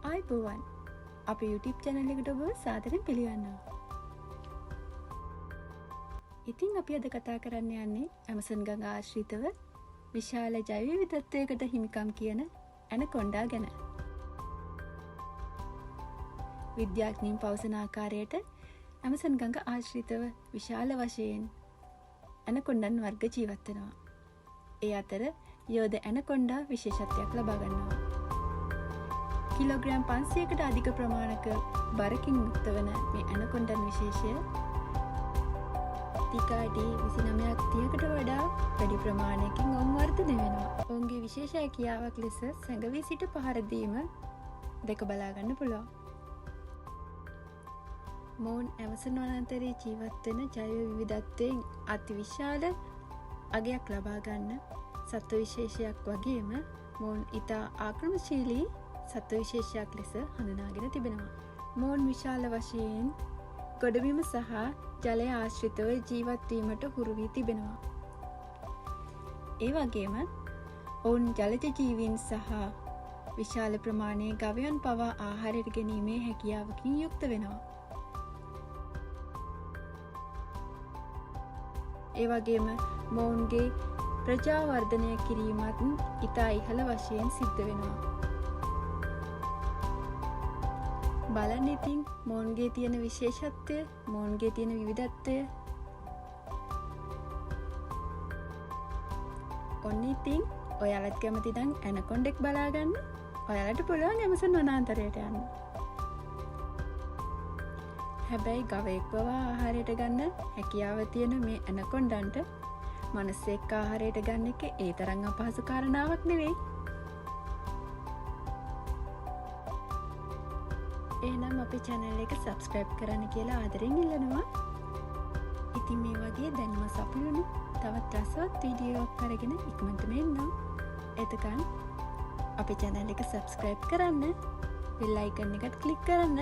ආයිබෝවන් අප YouTube channel එකට ඔබ සාදරයෙන් පිළිගන්නවා. ඉතින් අපි අද කතා කරන්න යන්නේ ඇමසන් ගඟ ආශ්‍රිතව විශාල ජෛව විවිධත්වයකට හිමිකම් කියන ඇනකොන්ඩා ගැන. විද්‍යාඥයින් පවසන ආකාරයට ඇමසන් ගඟ ආශ්‍රිතව විශාල වශයෙන් ඇනකොන්ඩන් වර්ග ජීවත් වෙනවා. ඒ අතර යෝධ ඇනකොන්ඩා විශේෂත්වයක් ලබා ගන්නවා. කිලෝග්‍රෑම් 500කට අධික ප්‍රමාණක බරකින් යුක්ත වන මේ ඇනකොන්ඩන් විශේෂය ටිකාඩී 29ක් 30කට වඩා වැඩි ප්‍රමාණයකින් ඔවුන් වර්ධනය වෙනවා. ඔවුන්ගේ විශේෂ හැකියාවක් ලෙස සැඟවී සිට පහර දීම දැක බලා ගන්න පුළුවන්. මොවුන් ඇමසන් වනාන්තරයේ ජීවත් වෙන ජෛව විවිධත්වයෙන් අතිවිශාල අගයක් ලබා ගන්න සත්ව විශේෂයක් වගේම මොවුන් ඉතා ආක්‍රමණශීලී සත්ව විශේෂයක් ලෙස හඳුනාගෙන තිබෙනවා. මොවුන් විශාල වශයෙන් ගොඩබිම සහ ජලය ආශ්‍රිතව ජීවත් වීමට හුරු වී තිබෙනවා. ඒ වගේම ඔවුන් ජලජ ජීවීන් සහ විශාල ප්‍රමාණයේ ගවයන් පවා ආහාරයට ගැනීමේ හැකියාවකින් යුක්ත වෙනවා. ඒ වගේම මොවුන්ගේ ප්‍රජාවර්ධනය කිරීමත් ඉතා ඉහළ වශයෙන් සිද්ධ වෙනවා. බලන්න ඉතින් මොවුන්ගේ තියෙන විශේෂත්වය, මොවුන්ගේ තියෙන විවිධත්වය. ඔන්න ඉතින් ඔයාලත් කැමති නම් ඇනකොන්ඩෙක් බලාගන්න. ඔයාලට පුළුවන් ඇමසන් වනාන්තරයට යන්න. හැබැයි ගවයෙක් පවා ආහාරයට ගන්න හැකියාව තියෙන මේ ඇනකොන්ඩන්ට මනුස්සයෙක් ආහාරයට ගන්න එක ඒ තරම් අපහසු කාරණාවක් නෙවෙයි. එහෙනම් අපේ channel එක subscribe කරන්න කියලා ආදරෙන් ඉල්ලනවා. ඉතින් මේ වගේ දැනුම සපයුණු තවත් රසවත් වීඩියෝ එකක් අරගෙන ඉක්මනටම එන්නම්. එතකන් අපේ channel එක subscribe කරන්න, bell icon එකත් click කරන්න.